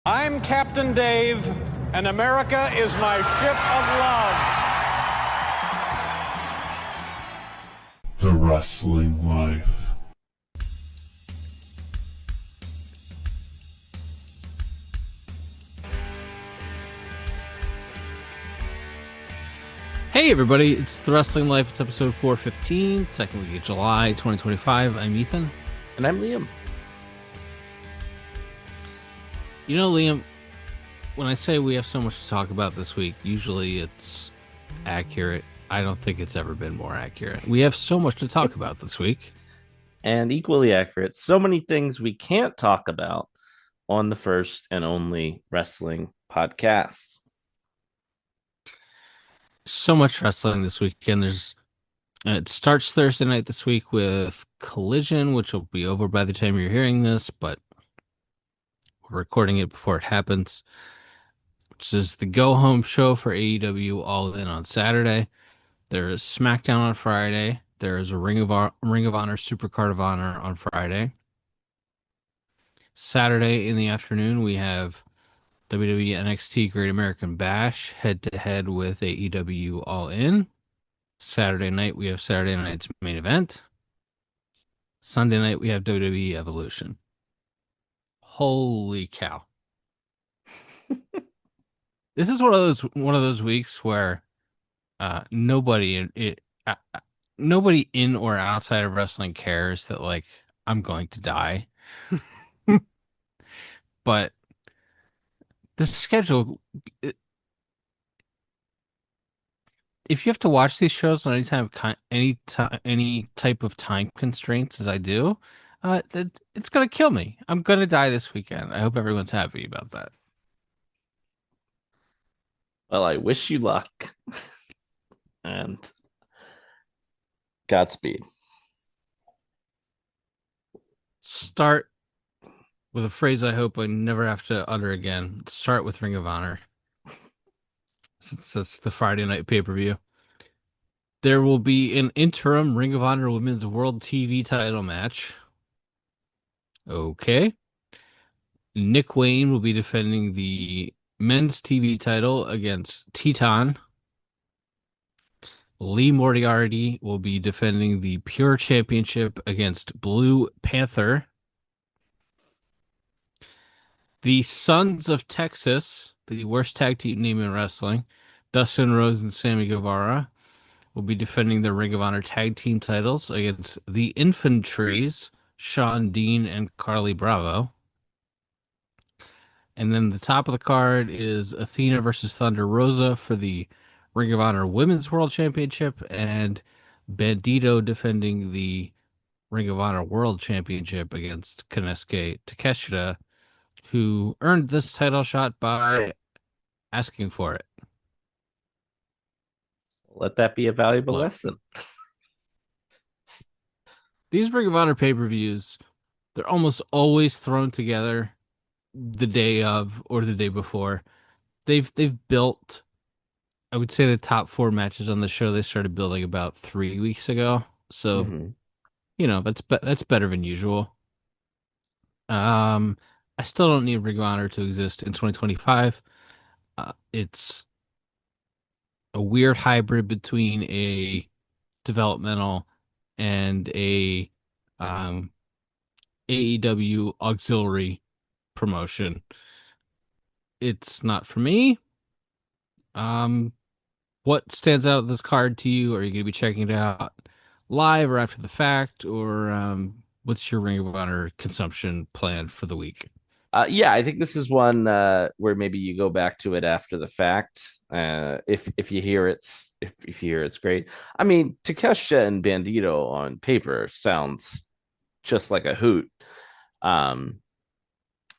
I'm Captain Dave, and America is my ship of love. The Wrestling Life. Hey everybody, it's The Wrestling Life. It's episode 415, second week of July 2025. I'm Ethan. And I'm Liam. You know, Liam, when I say we have so much to talk about this week, usually it's accurate. I don't think it's ever been more accurate. We have so much to talk about this week. And equally accurate, so many things we can't talk about on the first and only wrestling podcast. So much wrestling this weekend. It starts Thursday night this week with Collision, which will be over by the time you're hearing this, but we're recording it before it happens, which is the go-home show for AEW All In on Saturday. There is SmackDown on Friday. There is a Ring of Honor Supercard of Honor on Friday. Saturday in the afternoon, we have WWE NXT Great American Bash head-to-head with AEW All In. Saturday night, we have Saturday night's main event. Sunday night, we have WWE Evolution. Holy cow. This is one of those weeks where nobody in or outside of wrestling cares that, like, I'm going to die. But the schedule, if you have to watch these shows on any type of time constraints as I do, it's gonna kill me. I'm gonna die this weekend. I hope everyone's happy about that. Well, I wish you luck. And Godspeed. Start with a phrase I hope I never have to utter again. Start with Ring of Honor. Since it's the Friday night pay-per-view. There will be an interim Ring of Honor Women's World TV title match. Okay. Nick Wayne will be defending the men's TV title against Teton. Lee Moriarty will be defending the Pure Championship against Blue Panther. The Sons of Texas, the worst tag team name in wrestling, Dustin Rhodes and Sammy Guevara, will be defending the Ring of Honor tag team titles against the Infantries, Sean Dean and Carly Bravo. And then the top of the card is Athena versus Thunder Rosa for the Ring of Honor Women's World Championship, and Bandito defending the Ring of Honor World Championship against Konosuke Takeshita, who earned this title shot by asking for it. Let that be a valuable lesson. These Ring of Honor pay-per-views, they're almost always thrown together the day of or the day before. They've built, I would say, the top 4 matches on the show they started building about 3 weeks ago. So, you know, that's better than usual. I still don't need Ring of Honor to exist in 2025. It's a weird hybrid between a developmental and a AEW auxiliary promotion. It's not for me. What stands out of this card to you? Are you going to be checking it out live or after the fact, or what's your Ring of Honor consumption plan for the week? Yeah, I think this is one where maybe you go back to it after the fact. If you hear it's great. I mean, Takeshita and Bandito on paper sounds just like a hoot.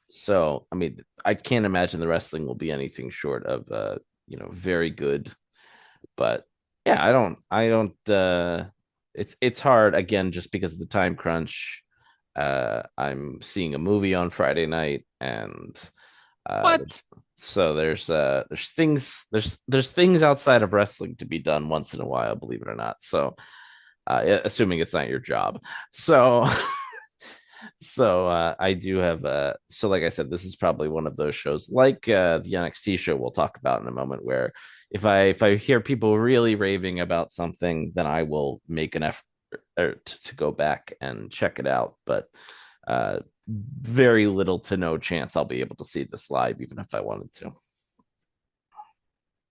So I mean, I can't imagine the wrestling will be anything short of very good. But yeah, I don't. It's hard again just because of the time crunch. I'm seeing a movie on Friday night, and What? so there's things outside of wrestling to be done once in a while, believe it or not. So assuming it's not your job. So So I do have so like I said, this is probably one of those shows like the NXT show we'll talk about in a moment, where if I hear people really raving about something, then I will make an effort to go back and check it out. But very little to no chance I'll be able to see this live, even if I wanted to.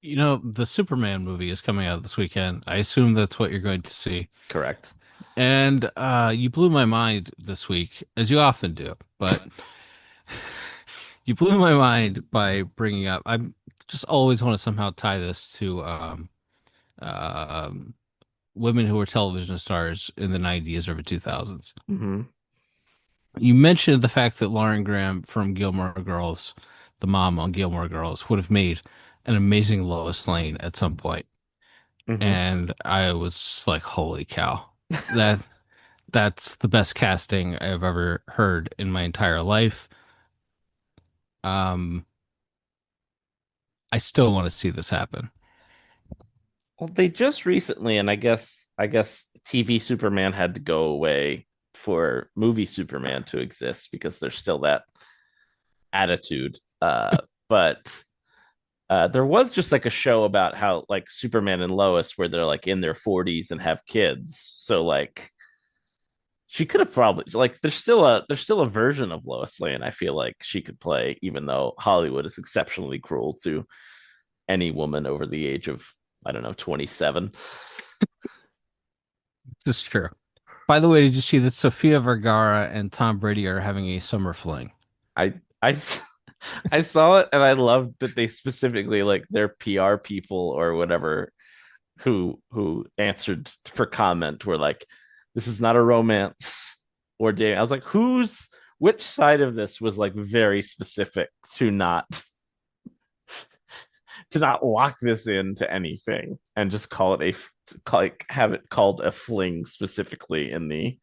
You know, the Superman movie is coming out this weekend. I assume that's what you're going to see. Correct. And you blew my mind this week, as you often do. But you blew my mind by bringing up. I just always want to somehow tie this to um, women who were television stars in the 90s or the 2000s. Mm-hmm. You mentioned the fact that Lauren Graham from Gilmore Girls, the mom on Gilmore Girls, would have made an amazing Lois Lane at some point. Mm-hmm. And I was just like, holy cow. That that's the best casting I've ever heard in my entire life. Um, I still want to see this happen. Well, they just recently, and I guess TV Superman had to go away for movie Superman to exist because there's still that attitude. But there was just like a show about how like Superman and Lois, where they're like in their 40s and have kids. So like she could have probably like there's still a version of Lois Lane I feel like she could play, even though Hollywood is exceptionally cruel to any woman over the age of, I don't know, 27. This is true. By the way, did you see that Sofia Vergara and Tom Brady are having a summer fling? I I I saw it and I loved that they specifically like their PR people or whatever who answered for comment were like, this is not a romance or dating. I was like, which side of this was like very specific to not lock this into anything and just call it like have it called a fling specifically in the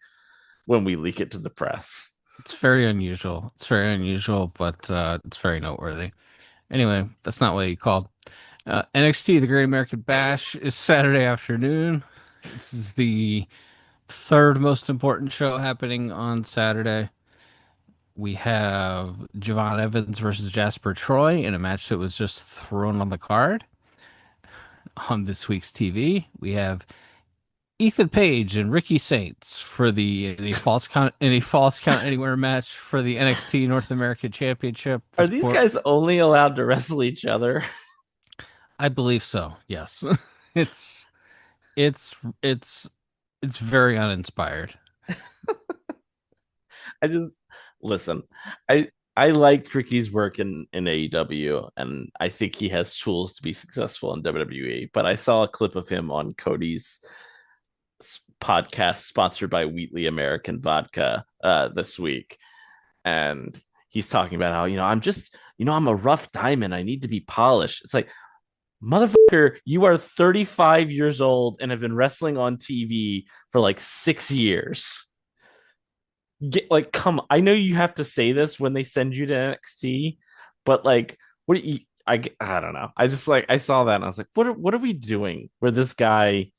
when we leak it to the press. It's very unusual. It's very unusual, but it's very noteworthy. Anyway, that's not what you called. NXT, the Great American Bash, is Saturday afternoon. This is the third most important show happening on Saturday. We have Javon Evans versus Jasper Troy in a match that was just thrown on the card on this week's TV. We have Ethan Page and Ricky Saints for the in a false count anywhere match for the NXT North American Championship. Are these guys only allowed to wrestle each other? I believe so. Yes. It's it's it's it's very uninspired. I just listen. I liked Ricky's work in AEW, and I think he has tools to be successful in WWE. But I saw a clip of him on Cody's podcast sponsored by Wheatley American Vodka this week, and he's talking about how I'm a rough diamond. I need to be polished. It's like, motherfucker, you are 35 years old and have been wrestling on TV for like 6 years. Come, I know you have to say this when they send you to NXT, but like, what do you? I don't know. I just like I saw that and I was like, what are we doing? Where this guy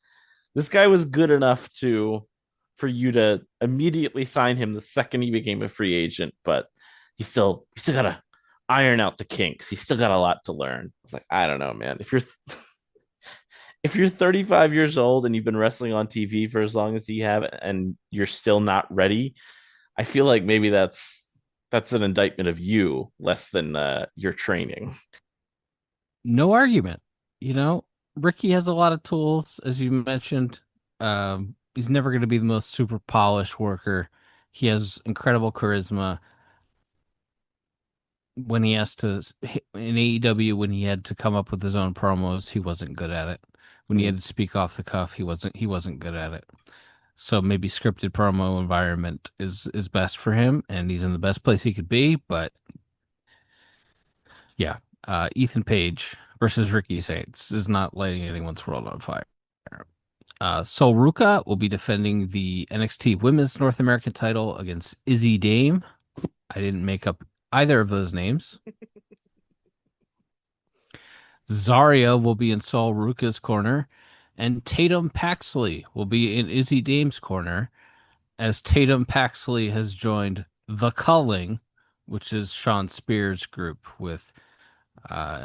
was good enough for you to immediately sign him the second he became a free agent, but he still gotta iron out the kinks. He's still got a lot to learn. It's like, I don't know, man. If you're 35 years old and you've been wrestling on TV for as long as you have and you're still not ready, I feel like maybe that's an indictment of you less than your training. No argument. You know, Ricky has a lot of tools, as you mentioned. He's never going to be the most super polished worker. He has incredible charisma. When he has to in AEW, when he had to come up with his own promos, he wasn't good at it. When he had to speak off the cuff, he wasn't good at it. So maybe scripted promo environment is best for him, and he's in the best place he could be. But yeah, Ethan Page versus Ricky Saints is not lighting anyone's world on fire. Sol Ruka will be defending the NXT Women's North American title against Izzy Dame. I didn't make up either of those names. Zarya will be in Sol Ruka's corner, and Tatum Paxley will be in Izzy Dame's corner. as Tatum Paxley has joined The Culling, which is Sean Spears' group with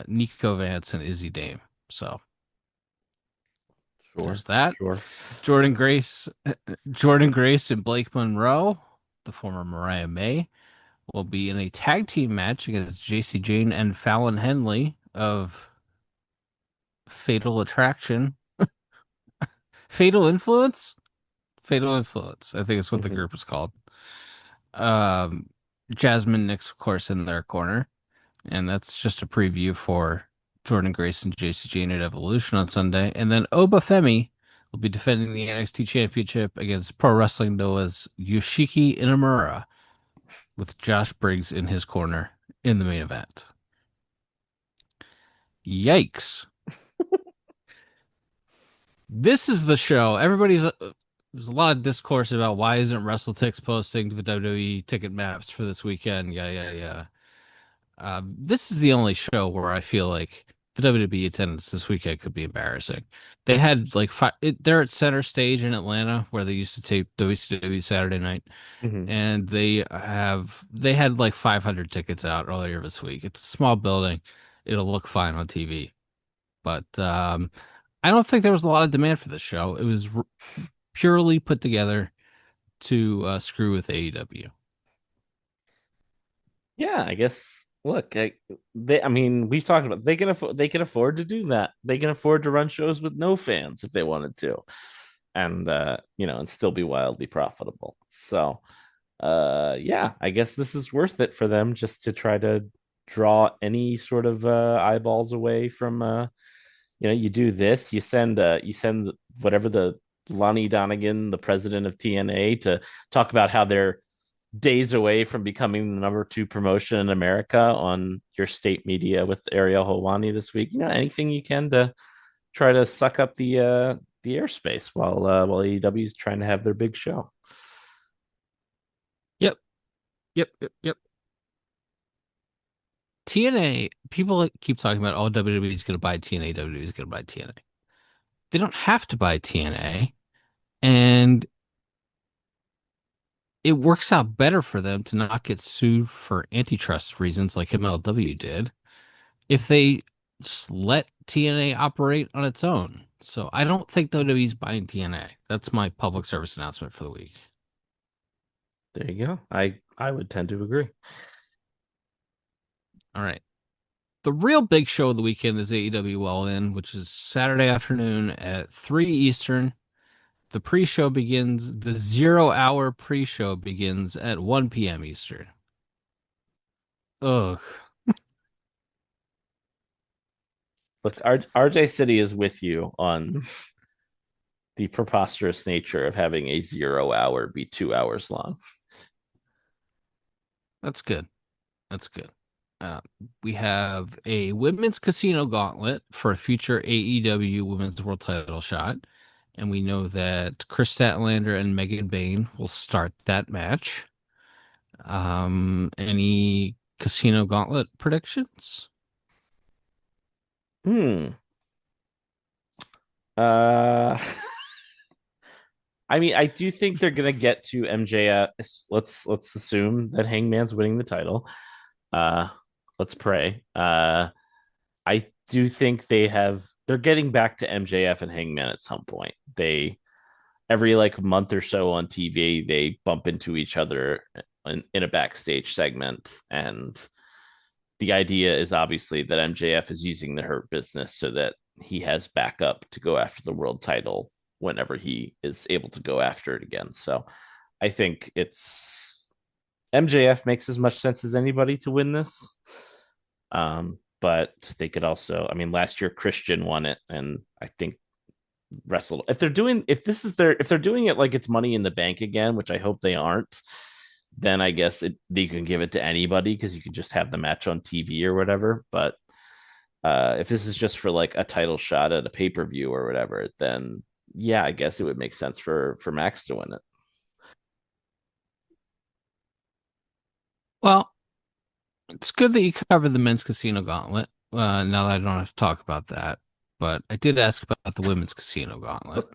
Nico Vance and Izzy Dame. So Sure, there's that. sure. Jordan Grace, Jordan Grace and Blake Monroe, the former Mariah May, will be in a tag team match against JC Jane and Fallon Henley of Fatal Attraction. Fatal Influence? Fatal Influence, I think is what the Mhm. group is called. Um, Jasmine Nix, of course, in their corner. And that's just a preview for Jordan Grace and JC Jane at Evolution on Sunday. And then Oba Femi will be defending the NXT Championship against Pro Wrestling Noah's Yoshiki Inamura with Josh Briggs in his corner in the main event. Yikes. This is the show. There's a lot of discourse about why isn't WrestleTix posting the WWE ticket maps for this weekend. Yeah. This is the only show where I feel like the WWE attendance this weekend could be embarrassing. They had like they're at Center Stage in Atlanta where they used to tape WCW Saturday Night, Mhm. and they had like 500 tickets out earlier this week. It's a small building. It'll look fine on TV, but I don't think there was a lot of demand for this show. It was purely put together to screw with AEW. Yeah, I guess. Look, I mean, we've talked about they can afford to do that. They can afford to run shows with no fans if they wanted to, and and still be wildly profitable. So, yeah, I guess this is worth it for them just to try to draw any sort of eyeballs away from you do this, you send whatever the Lonnie Donegan, the president of TNA, to talk about how they're days away from becoming the number 2 promotion in America on your state media with Ariel Helwani this week. Anything you can to try to suck up the airspace while AEW is trying to have their big show. Yep, yep. TNA, people keep talking about, oh, WWE is going to buy TNA, WWE is going to buy TNA. They don't have to buy TNA, and it works out better for them to not get sued for antitrust reasons like MLW did if they just let TNA operate on its own. So I don't think WWE's buying TNA. That's my public service announcement for the week. There you go. I would tend to agree. All right. The real big show of the weekend is AEW All In, which is Saturday afternoon at 3 Eastern. The pre-show begins, the 0 hour pre-show begins at 1 p.m. Eastern. Ugh. Look, RJ City is with you on the preposterous nature of having a 0 hour be 2 hours long. That's good. That's good. Uh, we have a women's casino gauntlet for a future AEW Women's World Title shot. And we know that Chris Statlander and Megan Bayne will start that match. Any casino gauntlet predictions? Hmm. Uh I mean, I do think they're gonna get to MJF. Let's assume that Hangman's winning the title. Uh let's pray. I do think they're getting back to MJF and Hangman at some point. They every like month or so on TV, they bump into each other in a backstage segment. And the idea is obviously that MJF is using the Hurt Business so that he has backup to go after the world title whenever he is able to go after it again. So I think it's MJF makes as much sense as anybody to win this. But they could also, I mean, last year Christian won it, and I think wrestled. If they're doing it like it's Money in the Bank again, which I hope they aren't, then I guess they can give it to anybody because you can just have the match on TV or whatever. But if this is just for like a title shot at a pay-per-view or whatever, then yeah, I guess it would make sense for Max to win it. Well, it's good that you covered the men's casino gauntlet. Now that I don't have to talk about that, but I did ask about the women's casino gauntlet.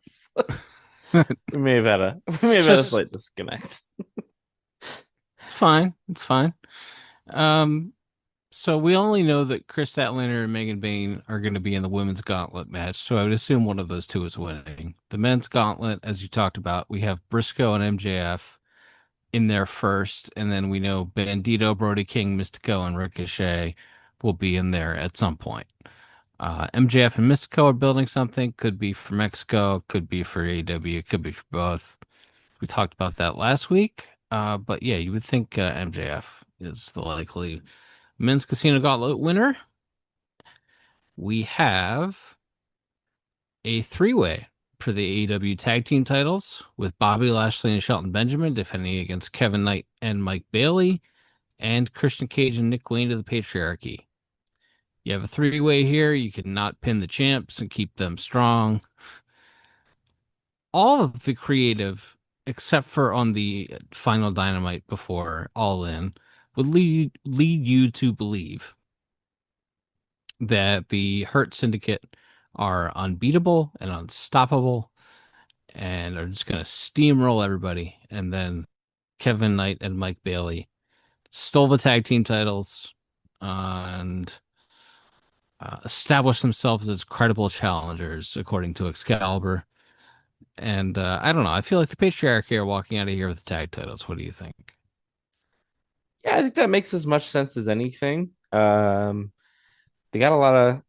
We may have had a Just slight disconnect. it's fine. It's fine. Um, so we only know that Chris Statlander and Megan Bayne are going to be in the women's gauntlet match. So I would assume one of those two is winning. The men's gauntlet, as you talked about, we have Briscoe and MJF in there first, and then we know Bandito, Brody King, Mystico, and Ricochet will be in there at some point. MJF and Mystico are building something. Could be for Mexico, could be for AEW, could be for both. We talked about that last week. But yeah, you would think MJF is the likely men's Casino Gauntlet winner. We have a three-way for the AEW tag team titles with Bobby Lashley and Shelton Benjamin defending against Kevin Knight and Mike Bailey and Christian Cage and Nick Wayne of the Patriarchy. You have a three-way here. You can not pin the champs and keep them strong. All of the creative, except for on the final Dynamite before All In, would lead you to believe that the Hurt Syndicate are unbeatable and unstoppable and are just going to steamroll everybody. And then Kevin Knight and Mike Bailey stole the tag team titles and established themselves as credible challengers, according to Excalibur. And I don't know. I feel like the Patriarchy are walking out of here with the tag titles. What do you think? Yeah, I think that makes as much sense as anything. They got a lot of,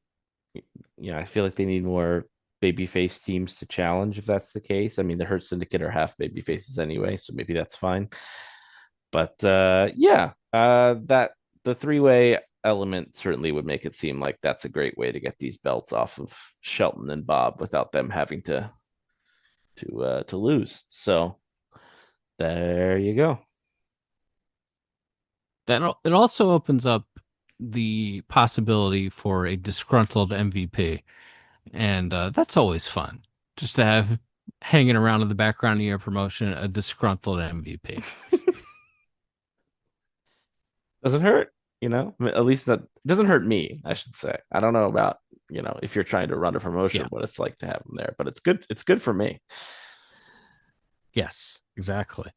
I feel like they need more babyface teams to challenge if that's the case. I mean, the Hurt Syndicate are half baby faces anyway, so maybe that's fine. But that the three-way element certainly would make it seem like that's a great way to get these belts off of Shelton and Bob without them having to lose. So there you go. That it also opens up the possibility for a disgruntled MVP, and that's always fun. Just to have hanging around in the background of your promotion a disgruntled MVP. Doesn't hurt, at least that doesn't hurt me, I should say. I don't know about, if you're trying to run a promotion, Yeah. what it's like to have them there, but it's good. It's good for me. Yes, exactly.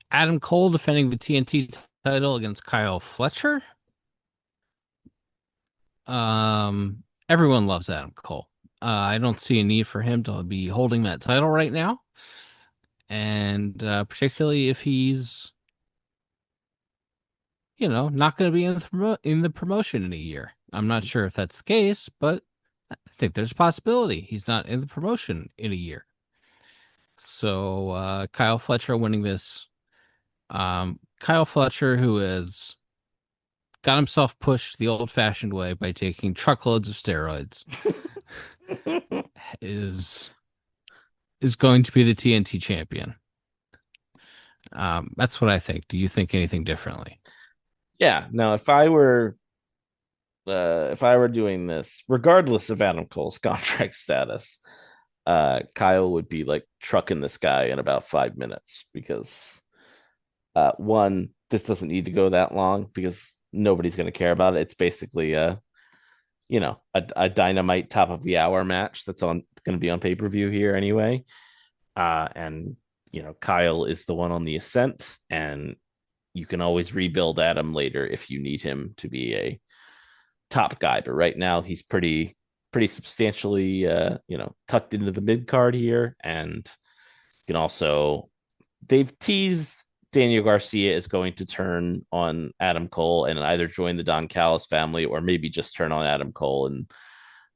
Adam Cole defending the TNT title against Kyle Fletcher. Everyone loves Adam Cole. I don't see a need for him to be holding that title right now, and particularly if he's, not going to be in the promotion in a year. I'm not sure if that's the case, but I think there's a possibility he's not in the promotion in a year. So Kyle Fletcher winning this. Kyle Fletcher, who has got himself pushed the old-fashioned way by taking truckloads of steroids, is going to be the TNT champion. That's what I think. Do you think anything differently? Yeah. Now, if I were doing this, regardless of Adam Cole's contract status, Kyle would be like trucking this guy in about 5 minutes because one, this doesn't need to go that long because nobody's going to care about it. It's basically a dynamite top of the hour match that's on going to be on pay-per-view here anyway. And Kyle is the one on the ascent, and you can always rebuild Adam later if you need him to be a top guy. But right now he's pretty substantially tucked into the mid card here, and you can also they've teased Daniel Garcia is going to turn on Adam Cole and either join the Don Callis family or maybe just turn on Adam Cole, and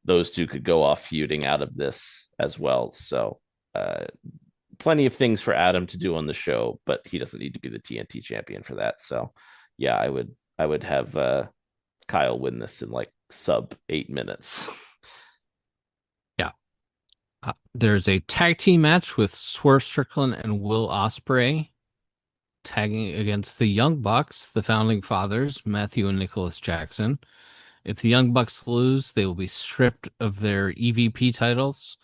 those two could go off feuding out of this as well. So plenty of things for Adam to do on the show, but he doesn't need to be the TNT champion for that. So yeah, I would have Kyle win this in like sub 8 minutes. Yeah. There's a tag team match with Swerve Strickland and Will Ospreay tagging against the Young Bucks, the founding fathers, Matthew and Nicholas Jackson. If the Young Bucks lose, they will be stripped of their EVP titles.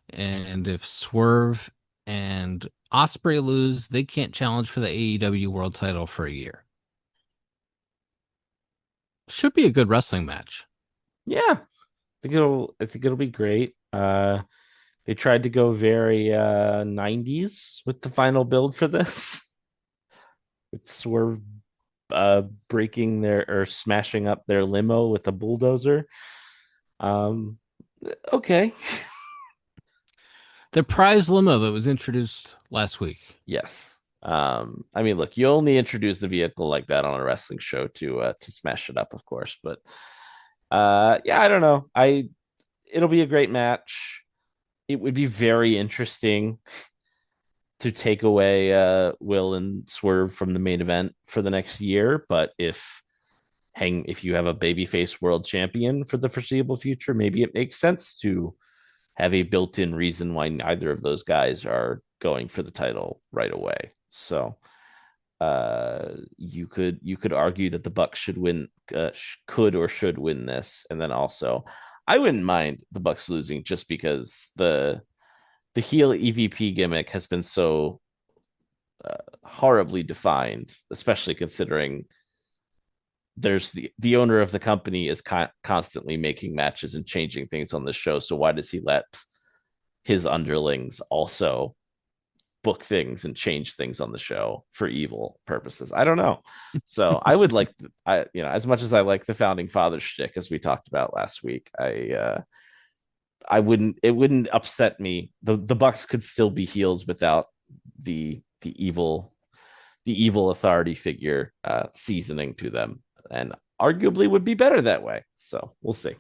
And if Swerve and Ospreay lose, they can't challenge for the AEW World title for a year. Should be a good wrestling match. Yeah. I think it'll be great. They tried to go very 90s with the final build for this. With Swerve breaking their or smashing up their limo with a bulldozer. Um okay. The prize limo that was introduced last week. Yes. I mean, look, you only introduce a vehicle like that on a wrestling show to smash it up, of course. But yeah, I don't know. It'll be a great match. It would be very interesting to take away Will and Swerve from the main event for the next year. But if you have a babyface world champion for the foreseeable future, maybe it makes sense to have a built-in reason why neither of those guys are going for the title right away. So you could argue that the Bucks should win, could or should win this, and then also I wouldn't mind the Bucks losing just because the heel EVP gimmick has been so horribly defined, especially considering there's the owner of the company is constantly making matches and changing things on the show. So why does he let his underlings also book things and change things on the show for evil purposes? I don't know. So I would like, as much as I like the founding fathers shtick, as we talked about last week, it wouldn't upset me. The Bucks could still be heels without the evil authority figure seasoning to them, and arguably would be better that way. So we'll see.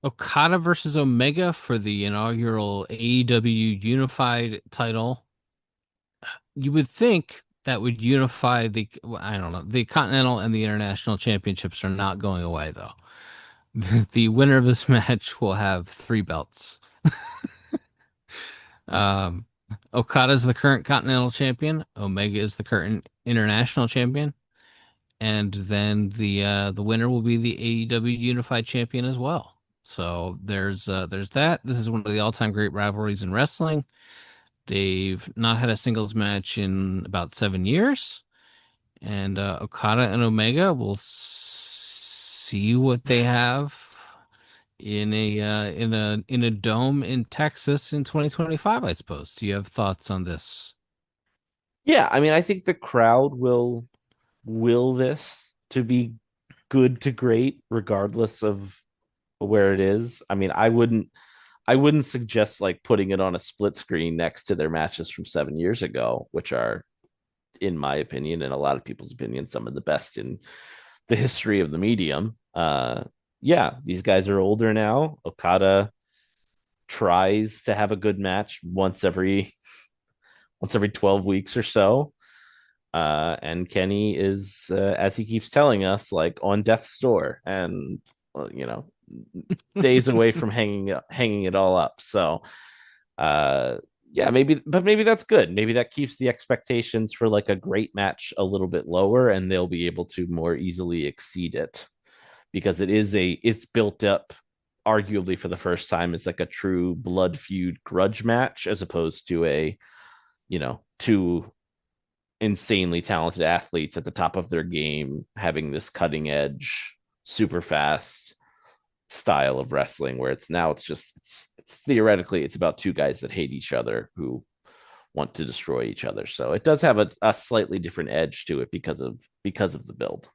Okada versus Omega for the inaugural AEW Unified title. You would think that would unify I don't know, the Continental and the International Championships are not going away, though. The winner of this match will have 3 belts. Um, Okada is the current Continental Champion. Omega is the current International Champion. And then the winner will be the AEW Unified Champion as well. So there's that. This is one of the all-time great rivalries in wrestling. They've not had a singles match in about 7 years, and Okada and Omega will see what they have in a dome in Texas in 2025, I suppose. Do you have thoughts on this? Yeah, I mean, I think the crowd will this to be good to great, regardless of where it is. I mean, I wouldn't suggest like putting it on a split screen next to their matches from 7 years ago, which are, in my opinion, and a lot of people's opinion, some of the best in the history of the medium. Yeah, these guys are older now. Okada tries to have a good match once every 12 weeks or so. And Kenny is, as he keeps telling us, like on death's door and, you know, days away from hanging it all up. So, yeah, maybe that's good. Maybe that keeps the expectations for like a great match a little bit lower, and they'll be able to more easily exceed it because it's built up arguably for the first time as like a true blood feud grudge match as opposed to two insanely talented athletes at the top of their game having this cutting edge, super fast style of wrestling where it's theoretically it's about two guys that hate each other who want to destroy each other. So it does have a slightly different edge to it because of the build.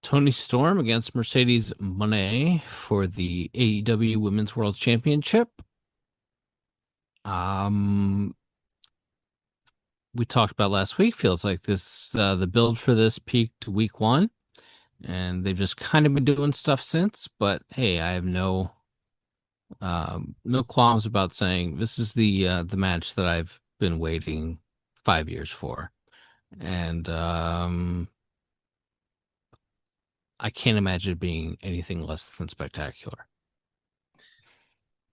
Tony Storm against Mercedes Moné for the AEW Women's World Championship. We talked about last week. Feels like the build for this peaked week 1, and they've just kind of been doing stuff since. But hey, I have no qualms about saying this is the match that I've been waiting 5 years for, and I can't imagine it being anything less than spectacular.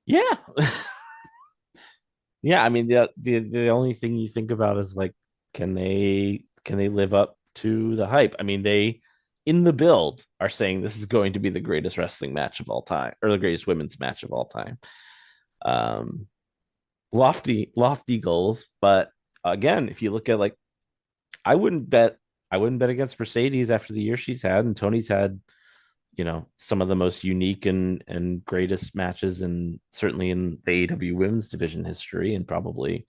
Yeah. Yeah, I mean the only thing you think about is like can they live up to the hype? I mean, they in the build are saying this is going to be the greatest wrestling match of all time or the greatest women's match of all time. Um lofty goals, but again, if you look at like I wouldn't bet against Mercedes after the year she's had and Tony's had, some of the most unique and greatest matches, and certainly in the AEW women's division history, and probably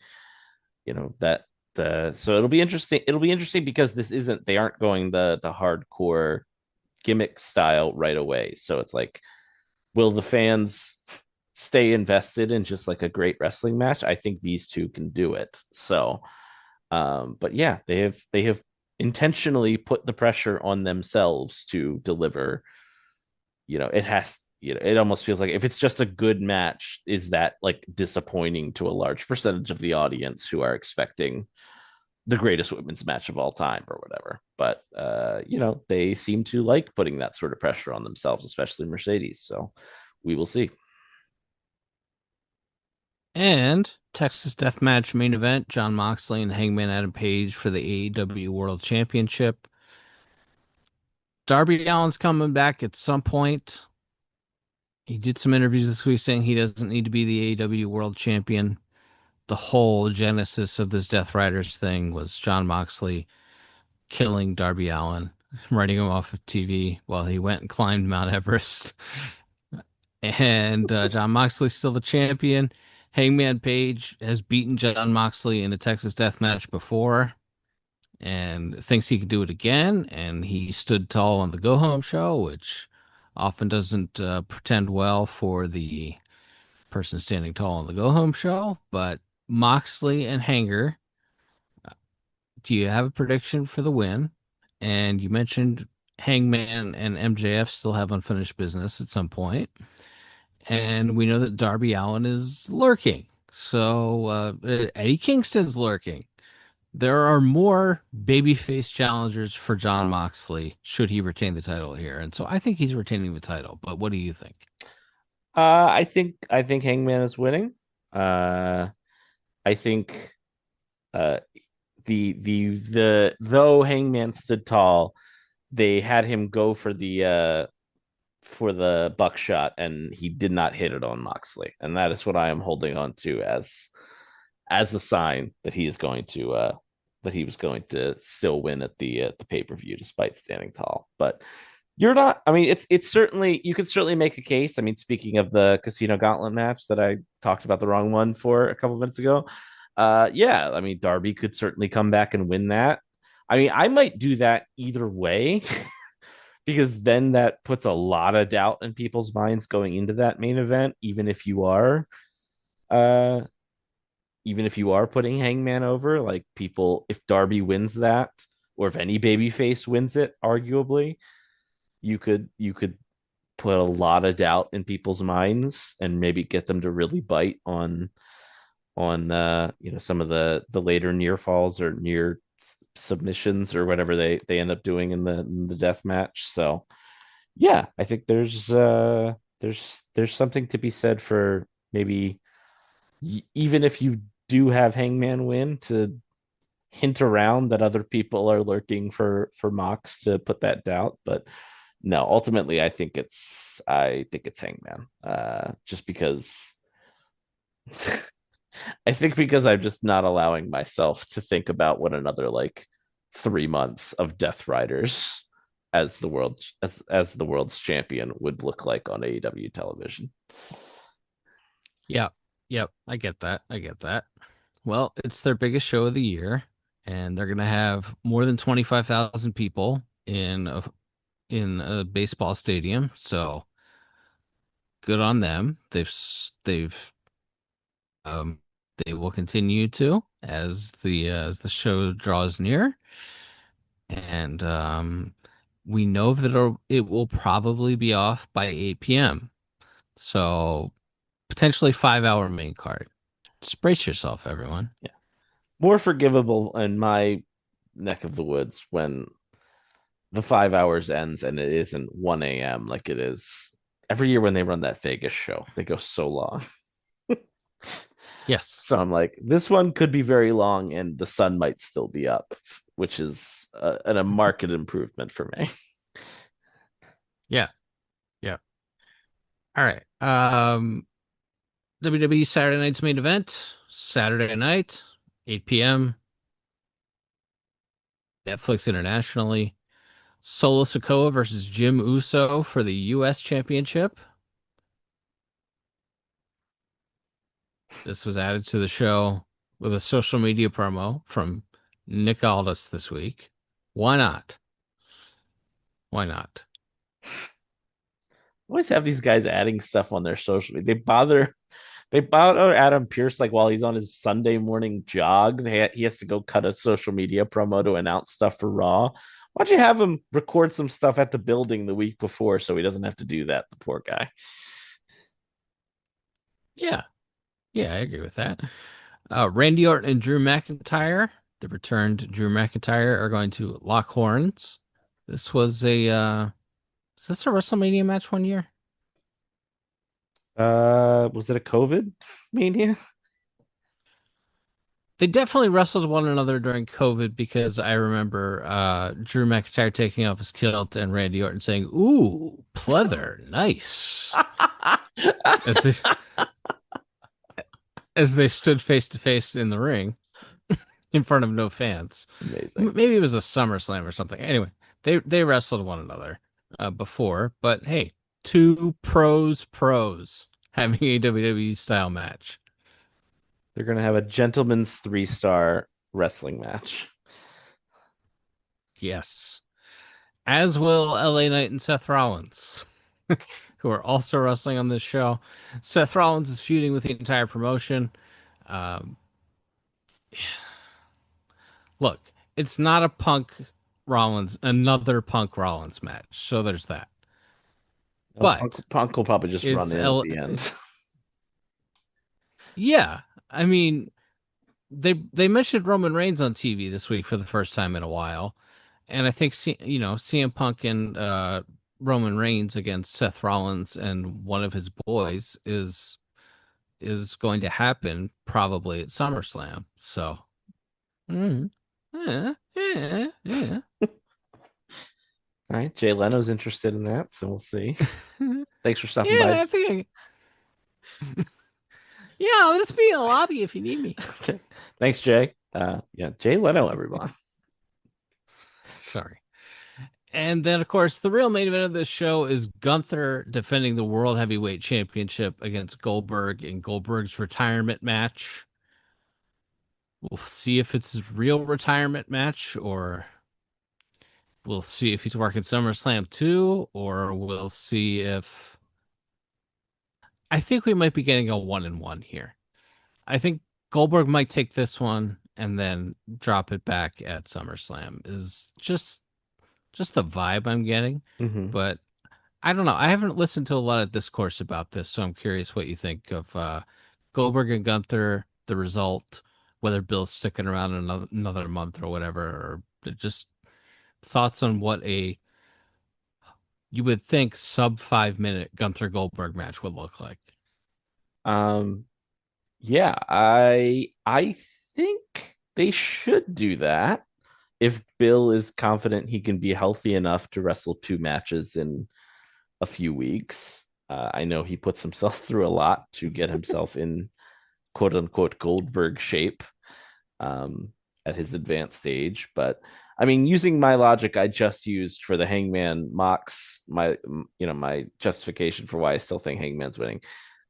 that so it'll be interesting. It'll be interesting because they aren't going the hardcore gimmick style right away. So it's like, will the fans stay invested in just like a great wrestling match? I think these two can do it. So, but yeah, they have intentionally put the pressure on themselves to deliver. It has. It almost feels like if it's just a good match, is that like disappointing to a large percentage of the audience who are expecting the greatest women's match of all time or whatever. But they seem to like putting that sort of pressure on themselves, especially Mercedes. So we will see. And Texas Deathmatch main event: Jon Moxley and Hangman Adam Page for the AEW World Championship. Darby Allin's coming back at some point. He did some interviews this week saying he doesn't need to be the AEW World Champion. The whole genesis of this Death Riders thing was Jon Moxley killing Darby Allin, writing him off of TV while he went and climbed Mount Everest. And Jon Moxley's still the champion. Hangman Page has beaten Jon Moxley in a Texas Death Match before and thinks he can do it again. And he stood tall on the Go Home show, which often doesn't pretend well for the person standing tall on the Go Home show. But Moxley and Hanger, do you have a prediction for the win? And you mentioned Hangman and MJF still have unfinished business at some point. And we know that Darby Allin is lurking. So Eddie Kingston's lurking. There are more babyface challengers for Jon Moxley should he retain the title here. And so I think he's retaining the title. But what do you think? I think Hangman is winning. I think the though Hangman stood tall, they had him go for the buckshot, and he did not hit it on Moxley, and that is what I am holding on to as a sign that he is going to that he was going to still win at the pay-per-view despite standing tall. But you're not. I mean, it's certainly, you could certainly make a case. I mean, speaking of the Casino Gauntlet match that I talked about the wrong one for a couple minutes ago, yeah, I mean, Darby could certainly come back and win that. I mean, I might do that either way because then that puts a lot of doubt in people's minds going into that main event, uh even if you are putting Hangman over, like, people, if Darby wins that, or if any babyface wins it, arguably, you could put a lot of doubt in people's minds and maybe get them to really bite on some of the later near falls or near submissions or whatever they end up doing in the death match. So yeah, I think there's something to be said for maybe, even if you do have Hangman win, to hint around that other people are lurking for Mox to put that doubt. But no, ultimately I think it's Hangman. Just because I think because I'm just not allowing myself to think about what another like 3 months of Death Riders as the world's champion would look like on AEW television. Yeah. Yep. I get that. Well, it's their biggest show of the year, and they're going to have more than 25,000 people in a baseball stadium. So good on them. They've they will continue to as the show draws near, and we know that it will probably be off by 8 p.m. So potentially 5-hour main card. Just brace yourself, everyone. Yeah, more forgivable in my neck of the woods when the 5 hours ends and it isn't 1 a.m. like it is every year when they run that Vegas show. They go so long. Yes. So I'm like, this one could be very long and the sun might still be up, which is a marked improvement for me. Yeah. Yeah. All right. WWE Saturday night's main event, Saturday night, 8 p.m. Netflix internationally. Solo Sikoa versus Jim Uso for the U.S. Championship. This was added to the show with a social media promo from Nick Aldis this week. Why not? Why not? Always have these guys adding stuff on their social media. They bother Adam Pierce like while he's on his Sunday morning jog. He has to go cut a social media promo to announce stuff for Raw. Why don't you have him record some stuff at the building the week before so he doesn't have to do that, the poor guy? Yeah. Yeah, I agree with that. Randy Orton and Drew McIntyre, the returned Drew McIntyre, are going to lock horns. This was is this a WrestleMania match one year? Was it a COVID mania? They definitely wrestled one another during COVID because I remember Drew McIntyre taking off his kilt and Randy Orton saying, "Ooh, pleather, nice," as they as they stood face to face in the ring in front of no fans. Amazing. Maybe it was a SummerSlam or something. Anyway, they wrestled one another before, but hey, two pros having a WWE style match. They're gonna have a gentleman's 3-star wrestling match. Yes. As will LA Knight and Seth Rollins, who are also wrestling on this show. Seth Rollins is feuding with the entire promotion. Um, Look, it's not a another Punk Rollins match. So there's that. But Punk will probably just run it's in at the end. Yeah, I mean, they mentioned Roman Reigns on TV this week for the first time in a while, and I think CM Punk and Roman Reigns against Seth Rollins and one of his boys is going to happen probably at SummerSlam. So, yeah. All right, Jay Leno's interested in that, so we'll see. Thanks for stopping Yeah, by. I think. Yeah, I'll just be in the lobby if you need me. Thanks, Jay. Yeah, Jay Leno, everyone. Sorry. And then, of course, the real main event of this show is Gunther defending the World Heavyweight Championship against Goldberg in Goldberg's retirement match. We'll see if it's his real retirement match, or we'll see if he's working SummerSlam too, or we'll see if. I think we might be getting a 1-1 here. I think Goldberg might take this one and then drop it back at SummerSlam. Is just the vibe I'm getting. Mm-hmm. But I don't know. I haven't listened to a lot of discourse about this, so I'm curious what you think of Goldberg and Gunther, the result, whether Bill's sticking around another month or whatever, or just thoughts on what you would think sub 5 minute Gunther Goldberg match would look like. Yeah, I think they should do that if Bill is confident he can be healthy enough to wrestle 2 matches in a few weeks. I know he puts himself through a lot to get himself in quote unquote Goldberg shape at his advanced stage. But I mean, using my logic I just used for the Hangman Mox, my justification for why I still think Hangman's winning.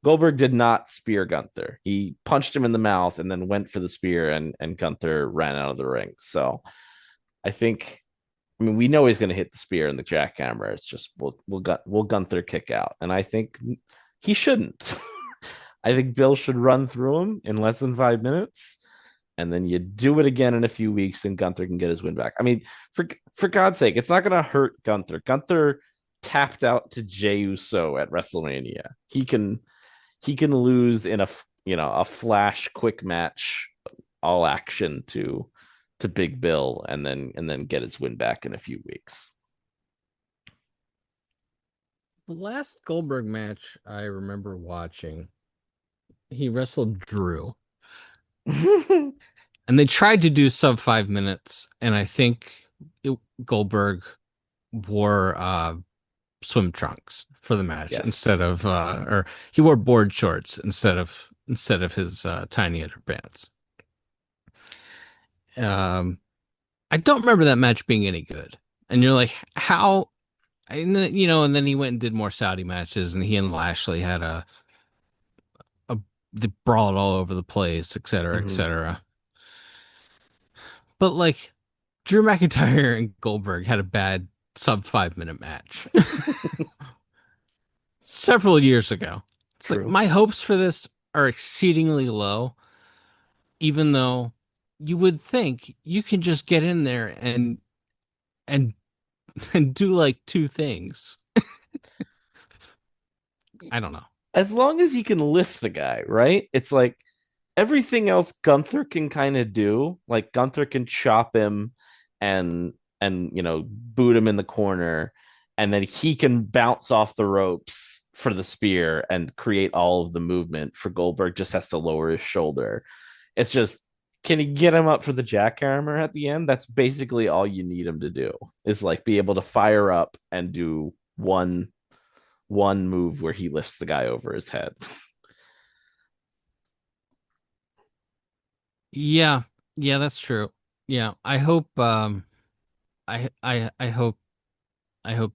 Goldberg did not spear Gunther. He punched him in the mouth and then went for the spear, and Gunther ran out of the ring. So I mean, we know he's going to hit the spear and the jackhammer. It's just will Gunther kick out, and I think he shouldn't. I think Bill should run through him in less than 5 minutes, and then you do it again in a few weeks, and Gunther can get his win back. I mean, for God's sake, it's not going to hurt Gunther. Gunther tapped out to Jey Uso at WrestleMania. He can lose in a flash quick match, all action to Big Bill, and then get his win back in a few weeks. The last Goldberg match I remember watching, he wrestled Drew. And they tried to do sub 5 minutes, and I think Goldberg wore swim trunks for the match, yes, instead of or he wore board shorts instead of his tiny underpants. I don't remember that match being any good. And you're like, how? And then, and then he went and did more Saudi matches, and he and Lashley had a they brawled all over the place, et cetera, et Mhm. cetera. But like Drew McIntyre and Goldberg had a bad sub 5 minute match several years ago. It's like True. my hopes for this are exceedingly low, even though you would think you can just get in there and and do like two things. I don't know. As long as he can lift the guy, right? It's like everything else Gunther can kind of do. Like Gunther can chop him and boot him in the corner, and then he can bounce off the ropes for the spear and create all of the movement. For Goldberg, just has to lower his shoulder. It's just, can he get him up for the jackhammer at the end? That's basically all you need him to do, is like be able to fire up and do one move where he lifts the guy over his head. Yeah, yeah, that's true. Yeah, I hope I hope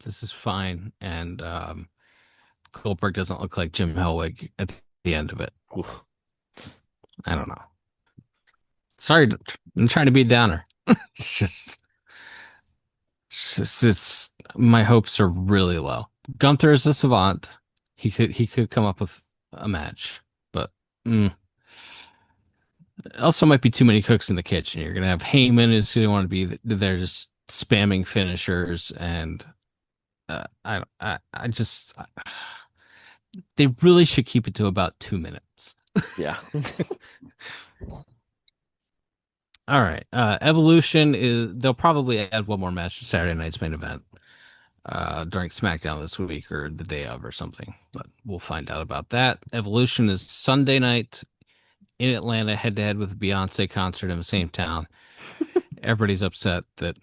this is fine and Goldberg doesn't look like Jim Hellwig at the end of it. Oof. I don't know. Sorry, I'm trying to be a downer. It's just it's my hopes are really low. Gunther is a savant. He could come up with a match, but also might be too many cooks in the kitchen. You're gonna have Heyman who's gonna want to be there just spamming finishers, and I just they really should keep it to about 2 minutes. Yeah. All right. Evolution is they'll probably add one more match to Saturday night's main event during SmackDown this week or the day of or something, but we'll find out about that. Evolution is Sunday night in Atlanta, head to head with a Beyonce concert in the same town. Everybody's upset that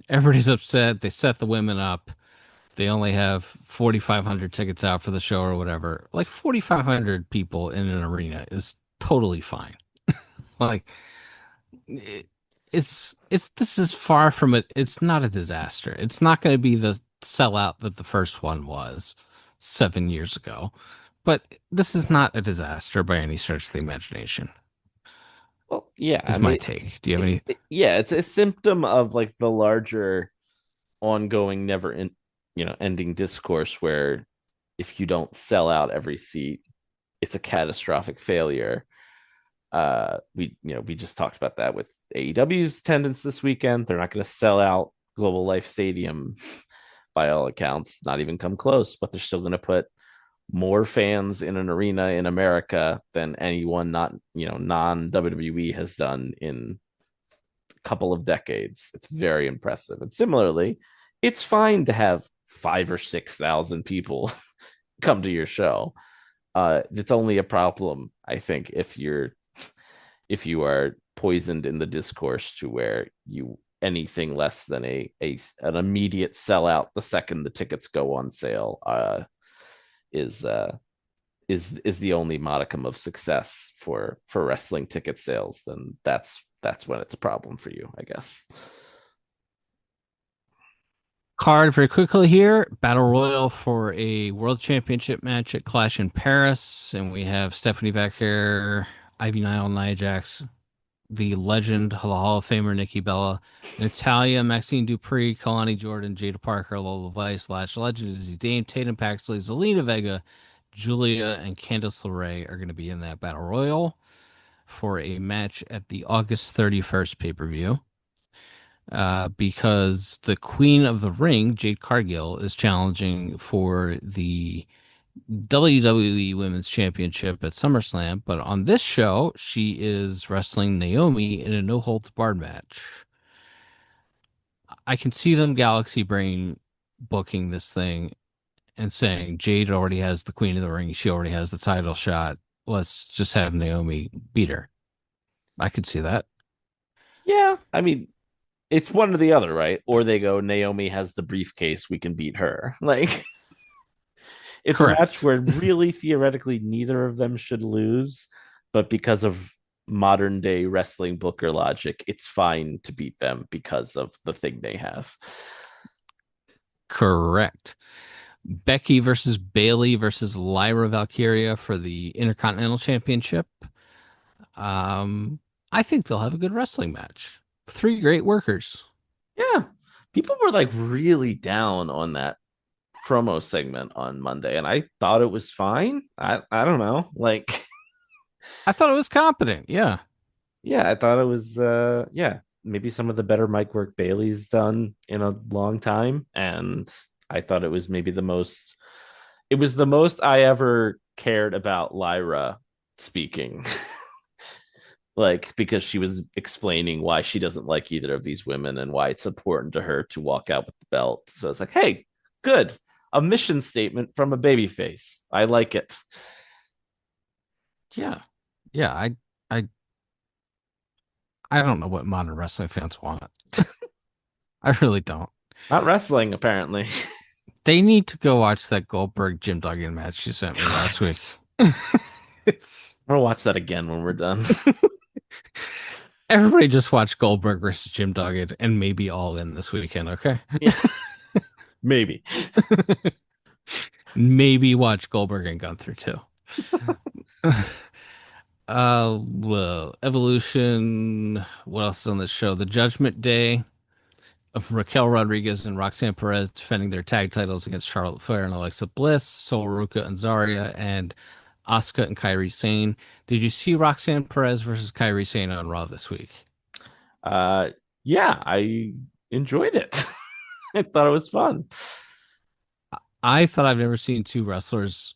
everybody's upset. They set the women up. They only have 4,500 tickets out for the show or whatever. Like 4,500 people in an arena is totally fine. Like it, it's this is far from it. It's not a disaster. It's not going to be the sellout that the first one was 7 years ago, but this is not a disaster by any stretch of the imagination. Well, yeah, I Is my mean, take. Do you have any? yeah, it's a symptom of like the larger ongoing ending discourse where if you don't sell out every seat, it's a catastrophic failure. We just talked about that with AEW's attendance this weekend. They're not going to sell out Global Life Stadium by all accounts, not even come close, but they're still going to put more fans in an arena in America than anyone not, non WWE has done in a couple of decades. It's very impressive. And similarly, it's fine to have 5 or 6 thousand people come to your show. It's only a problem, I think, if you are poisoned in the discourse to where you anything less than an immediate sellout the second the tickets go on sale is the only modicum of success for wrestling ticket sales, then that's when it's a problem for you, I guess. Card very quickly here. Battle Royal for a World Championship match at Clash in Paris. And we have Stephanie Becker, Ivy Nile, Nia Jax, the legend, the Hall of Famer Nikki Bella, Natalia, Maxine Dupree, Kalani Jordan, Jada Parker, Lola Vice, Lash Legend, Izzy Dame, Tatum Paxley, Zelina Vega, Julia, and Candice LeRae are going to be in that Battle Royal for a match at the August 31st pay-per-view. Because the Queen of the Ring, Jade Cargill, is challenging for the WWE Women's Championship at SummerSlam. But on this show, she is wrestling Naomi in a no holds barred match. I can see them Galaxy Brain booking this thing and saying Jade already has the Queen of the Ring. She already has the title shot. Let's just have Naomi beat her. I could see that. Yeah, I mean, it's one or the other, right? Or they go, Naomi has the briefcase, we can beat her. Like, it's a match Correct. where really theoretically neither of them should lose, but because of modern day wrestling booker logic, it's fine to beat them because of the thing they have. Correct. Becky versus Bailey versus Lyra Valkyria for the Intercontinental Championship. Um, I think they'll have a good wrestling match. Three great workers. Yeah. People were like really down on that promo segment on Monday, and I thought it was fine. I don't know. Like, I thought it was competent. Yeah. yeah, I thought it was yeah, maybe some of the better mic work Bailey's done in a long time. And I thought it was the most I ever cared about Lyra speaking. Like, because she was explaining why she doesn't like either of these women and why it's important to her to walk out with the belt. So it's like, hey, good. A mission statement from a babyface. I like it. Yeah. Yeah. I I don't know what modern wrestling fans want. I really don't. Not wrestling, apparently. They need to go watch that Goldberg Jim Duggan match you sent me last week. It's I'm gonna watch that again when we're done. everybody just watch Goldberg versus Jim Duggan and maybe All In this weekend, okay? Yeah, maybe. Maybe watch Goldberg and Gunther too. Well, Evolution. What else is on this show? The Judgment Day of Raquel Rodriguez and Roxanne Perez defending their tag titles against Charlotte Flair and Alexa Bliss, Sol Ruca and Zarya, and Asuka and Kairi Sane. Did you see Roxanne Perez versus Kairi Sane on Raw this week? Uh yeah, I enjoyed it. I thought it was fun. I thought I've never seen two wrestlers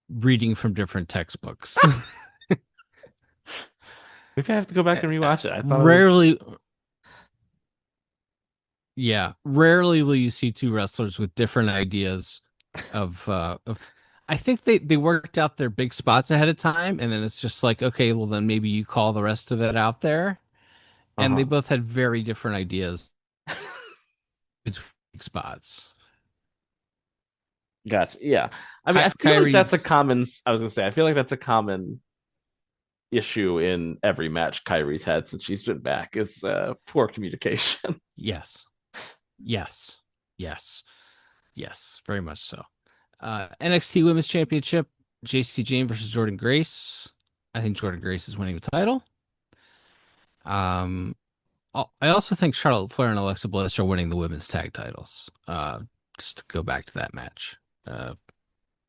reading from different textbooks. Maybe I have to go back and rewatch it. I thought Rarely, yeah, rarely will you see two wrestlers with different ideas of I think they worked out their big spots ahead of time, and then it's just like, okay, well then maybe you call the rest of it out there. And they uh-huh. both had very different ideas between big spots. Gotcha. Yeah. I mean, I feel like that's a Kyrie's common, I was gonna say, I feel like that's a common issue in every match Kyrie's had since she's been back is poor communication. yes. Yes. Yes. Yes. Very much so. NXT Women's Championship, JC Jane versus Jordan Grace. I think Jordan Grace is winning the title. Um, I also think Charlotte Flair and Alexa Bliss are winning the women's tag titles. Just to go back to that match.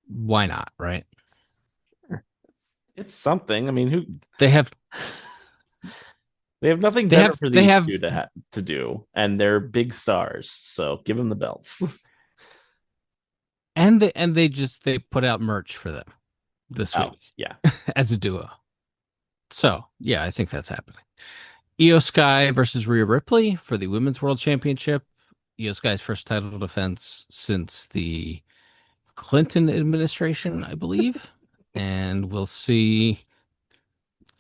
Why not, right? It's something. I mean, who They have they have nothing they better have for they these have two to do, and they're big stars. So give them the belts. they put out merch for them this Oh week yeah, as a duo. So yeah, I think that's happening. Io Sky versus Rhea Ripley for the Women's World Championship. Io Sky's first title defense since the Clinton administration, I believe. And we'll see.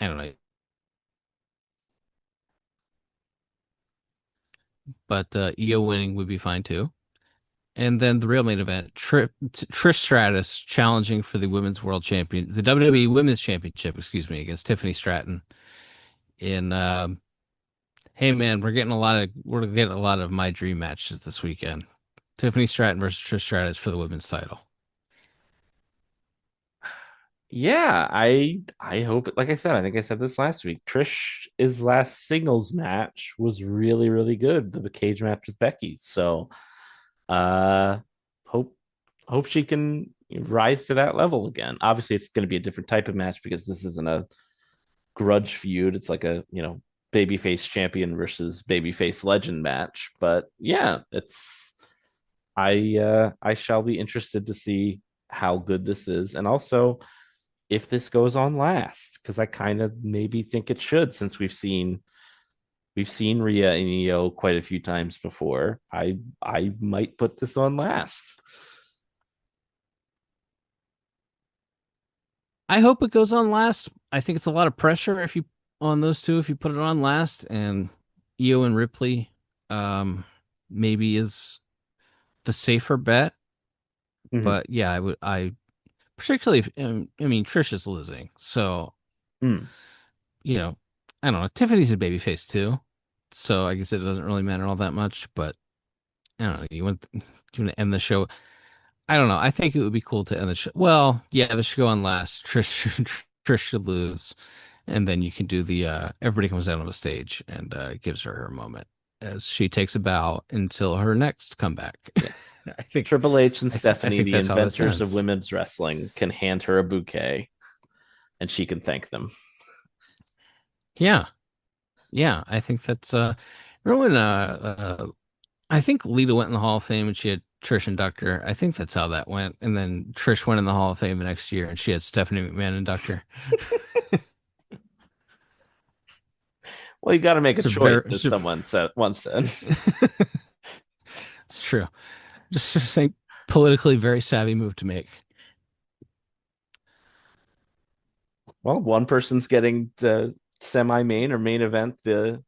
I don't know. But Io winning would be fine too. And then the real main event, Trish Stratus challenging for the the WWE Women's Championship, excuse me, against Tiffany Stratton. In hey man, we're getting a lot of my dream matches this weekend. Tiffany Stratton versus Trish Stratus for the women's title. yeah. I hope. Like I said, I think I said this last week. Trish's last singles match was really really good. The cage match with Becky. So uh, hope she can rise to that level again. Obviously, it's going to be a different type of match because this isn't a grudge feud. It's like a babyface champion versus babyface legend match. But yeah, I shall be interested to see how good this is, and also if this goes on last, because I kind of maybe think it should, since we've seen Rhea and Io quite a few times before. I might put this on last. I hope it goes on last. I think it's a lot of pressure on those two if you put it on last, and Io and Ripley maybe is the safer bet. Mhm. But yeah, I particularly if, I mean Trish is losing. So, Mm. you know, I don't know. Tiffany's a babyface too. So I guess it doesn't really matter all that much, but I don't know. Do you want to end the show? I don't know. I think it would be cool to end the show. Well, yeah, the show on last. Trish should lose, and then you can do the everybody comes out on the stage and gives her moment as she takes a bow until her next comeback. Yes. I think Triple H and Stephanie, the that's how this inventors of ends. women's wrestling, can hand her a bouquet and she can thank them. Yeah, yeah. I think that's remember when I think Lita went in the Hall of Fame and she had Trish induct her. I think that's how that went. And then Trish went in the Hall of Fame the next year and she had Stephanie McMahon induct her. Well, you got to make a So choice, as someone once said. It's true. Just a politically very savvy move to make. Well, one person's getting the semi-main or main event, the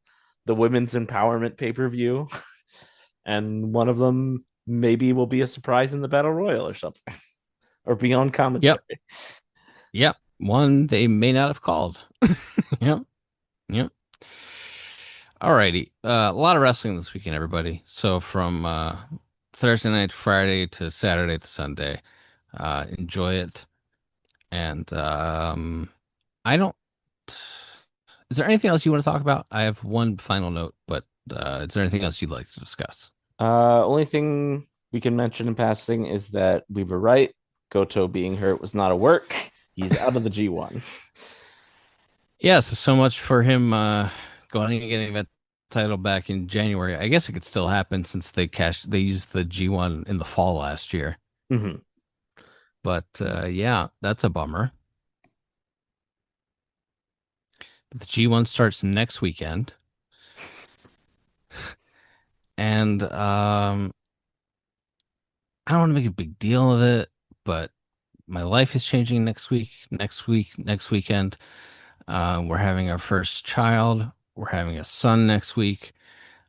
women's empowerment pay-per-view, and one of them maybe will be a surprise in the battle royal or something, or be on commentary. Yep. One they may not have called. Yep. Alrighty. A lot of wrestling this weekend, everybody. So from Thursday night, Friday to Saturday to Sunday. Enjoy it. And I don't. Is there anything else you want to talk about? I have one final note, but is there anything else you'd like to discuss? Only thing we can mention in passing is that we were right. Goto being hurt was not a work. He's out of the G1. Yeah, so much for him going and getting that title back in January. I guess it could still happen since they used the G1 in the fall last year. Mm-hmm. But yeah, that's a bummer. The G1 starts next weekend. And I don't want to make a big deal of it, but my life is changing next weekend. We're having our first child. We're having a son next week.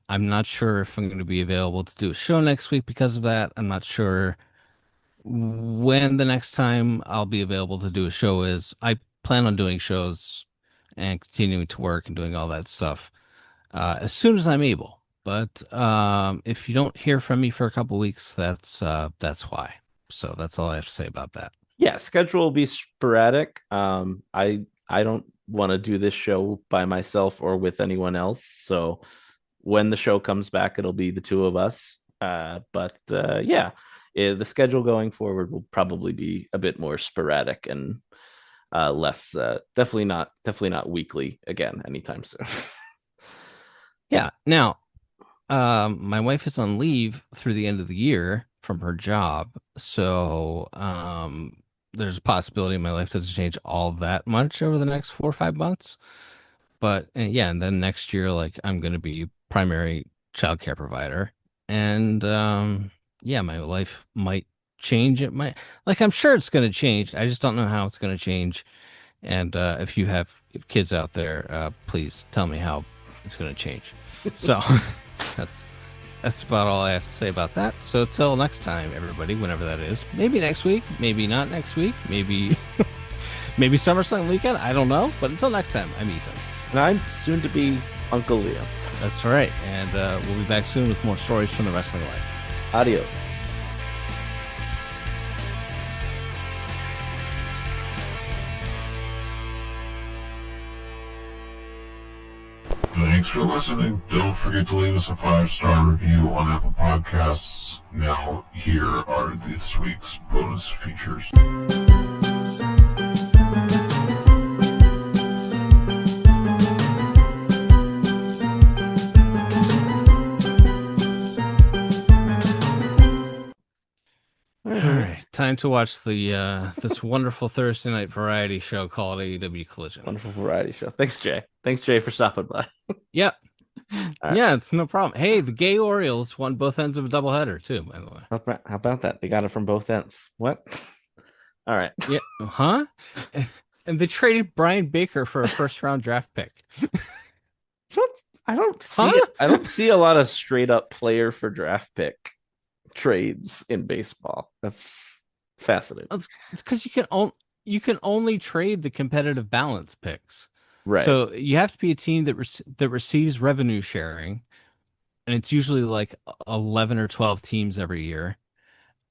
I'm not sure if I'm going to be available to do a show next week because of that. I'm not sure when the next time I'll be available to do a show is. I plan on doing shows and continuing to work and doing all that stuff as soon as I'm able. But if you don't hear from me for a couple weeks, that's why. So that's all I have to say about that. Yeah, schedule will be sporadic. I don't want to do this show by myself or with anyone else. So when the show comes back, it'll be the two of us. But yeah, the schedule going forward will probably be a bit more sporadic and less. Definitely not weekly again anytime soon. Yeah. Now, my wife is on leave through the end of the year from her job, so there's a possibility my life doesn't change all that much over the next 4 or 5 months. But yeah, and then next year, like I'm going to be primary childcare provider, and yeah, my life might change. It might, like I'm sure it's going to change. I just don't know how it's going to change. And if you have kids out there, please tell me how it's going to change. So that's about all I have to say about that. So till next time, everybody, whenever that is. Maybe next week, maybe not next week, maybe maybe SummerSlam weekend. I don't know. But until next time, I'm Ethan. And I'm soon to be Uncle Leo. That's right. And we'll be back soon with more stories from the wrestling life. Adios. Thanks for listening. Don't forget to leave us a 5-star review on Apple Podcasts. Now, here are this week's bonus features. All right, time to watch the this wonderful Thursday night variety show called AEW Collision. Wonderful variety show. Thanks, Jay. Thanks, Jay, for stopping by. Yep. Right. Yeah, it's no problem. Hey, the gay Orioles won both ends of a doubleheader too, by the way. How about that? They got it from both ends. What? All right. Yeah. Huh? And they traded Brian Baker for a first-round draft pick. I don't see a lot of straight up player for draft pick trades in baseball. That's fascinating. It's because you can only trade the competitive balance picks. Right. So you have to be a team that receives revenue sharing, and it's usually like 11 or 12 teams every year.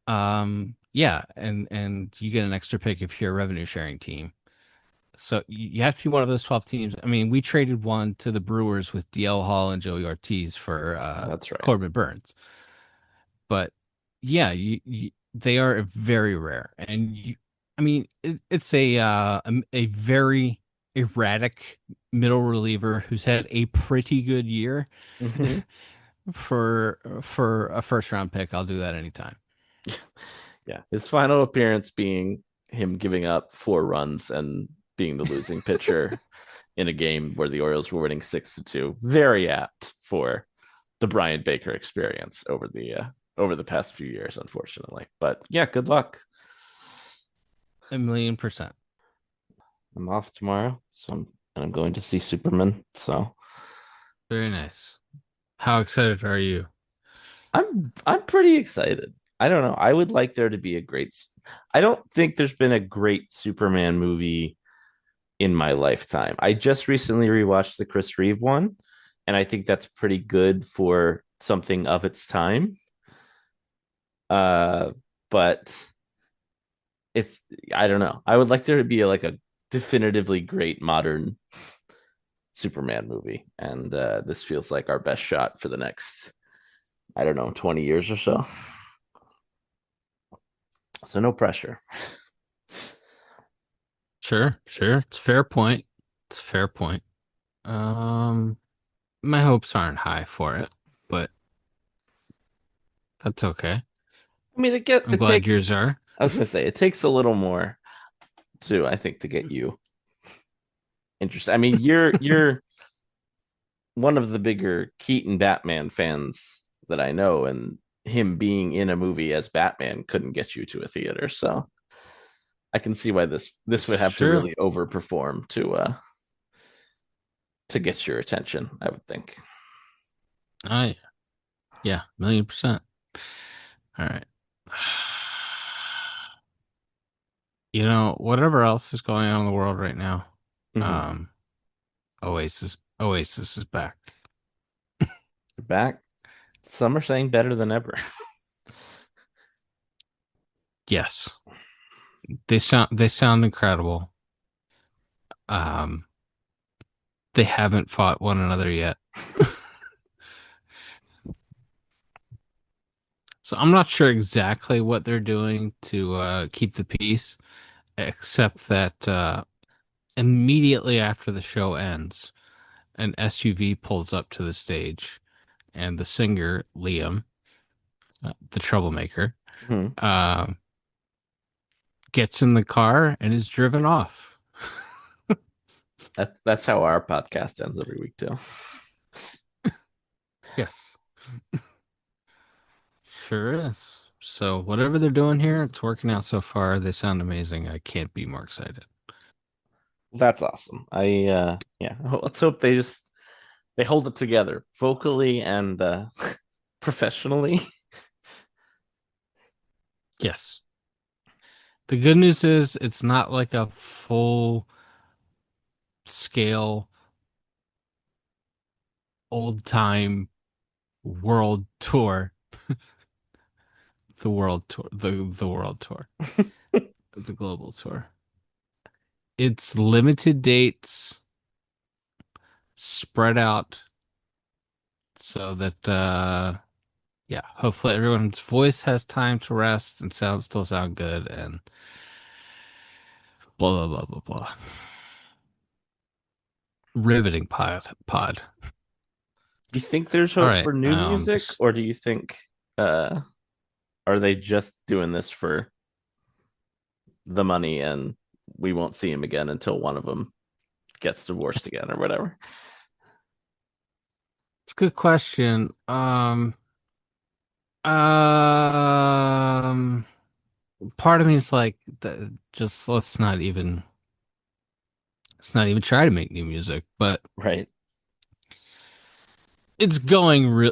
Yeah, and you get an extra pick if you're a revenue sharing team. So you have to be one of those 12 teams. I mean, we traded one to the Brewers with DL Hall and Joey Ortiz for That's right. Corbin Burns. But yeah, they are very rare. And I mean, it's a very erratic middle reliever who's had a pretty good year. Hmm. For a first round pick, I'll do that anytime. Yeah, his final appearance being him giving up 4 runs and being the losing pitcher in a game where the Orioles were winning 6-2. Very apt for the Brian Baker experience over the past few years, unfortunately. But yeah, good luck. 1,000,000%. I'm off tomorrow, and I'm going to see Superman. So Very nice. How excited are you? I'm pretty excited. I don't know. I would like there to be a great. I don't think there's been a great Superman movie in my lifetime. I just recently rewatched the Chris Reeve one, and I think that's pretty good for something of its time. Uh, but it's I don't know. I would like there to be like a definitively great modern Superman movie, and this feels like our best shot for the next, I don't know, 20 years or so. So no pressure. Sure, sure. It's a fair point. It's a fair point. Um, my hopes aren't high for it, but that's okay. I mean, I'm it glad takes. yours are. I was gonna say it takes a little more to, I think, to get you interested. I mean, you're one of the bigger Keaton Batman fans that I know, and him being in a movie as Batman couldn't get you to a theater. So I can see why this would have to Sure. really overperform to get your attention, I would think. I Yeah, 1,000,000%. All right. You know, whatever else is going on in the world right now, Mm-hmm. um, Oasis is back. Back. Some are saying better than ever. Yes. They sound incredible. Um, they haven't fought one another yet. So I'm not sure exactly what they're doing to keep the peace, except that immediately after the show ends, an SUV pulls up to the stage, and the singer Liam, the troublemaker, Mhm. uh, gets in the car and is driven off. That's how our podcast ends every week too. Yes, sure is. So whatever they're doing here, it's working out so far. They sound amazing. I can't be more excited. That's awesome. Yeah, let's hope they hold it together vocally and professionally. Yes. The good news is it's not like a full scale old time world tour. The world tour. The world tour. The global tour. It's limited dates spread out so that yeah, hopefully everyone's voice has time to rest and still sound good and blah blah blah blah blah. Riveting pod. Do you think there's All hope right. for new music, or do you think uh are they just doing this for the money and we won't see him again until one of them gets divorced again or whatever? It's a good question. Um Part of me is like just let's not even try to make new music, but Right. it's going real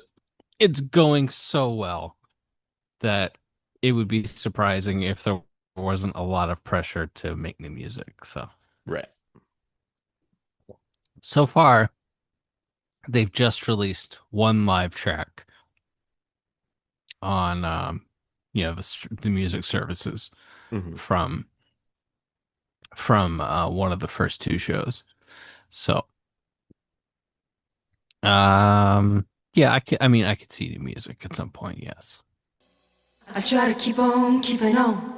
it's going so well that it would be surprising if there wasn't a lot of pressure to make new music. So Right. so far they've just released one live track on the music services Mhm. from one of the first two shows. So yeah, I could see new music at some point, yes. I try to keep on keeping on.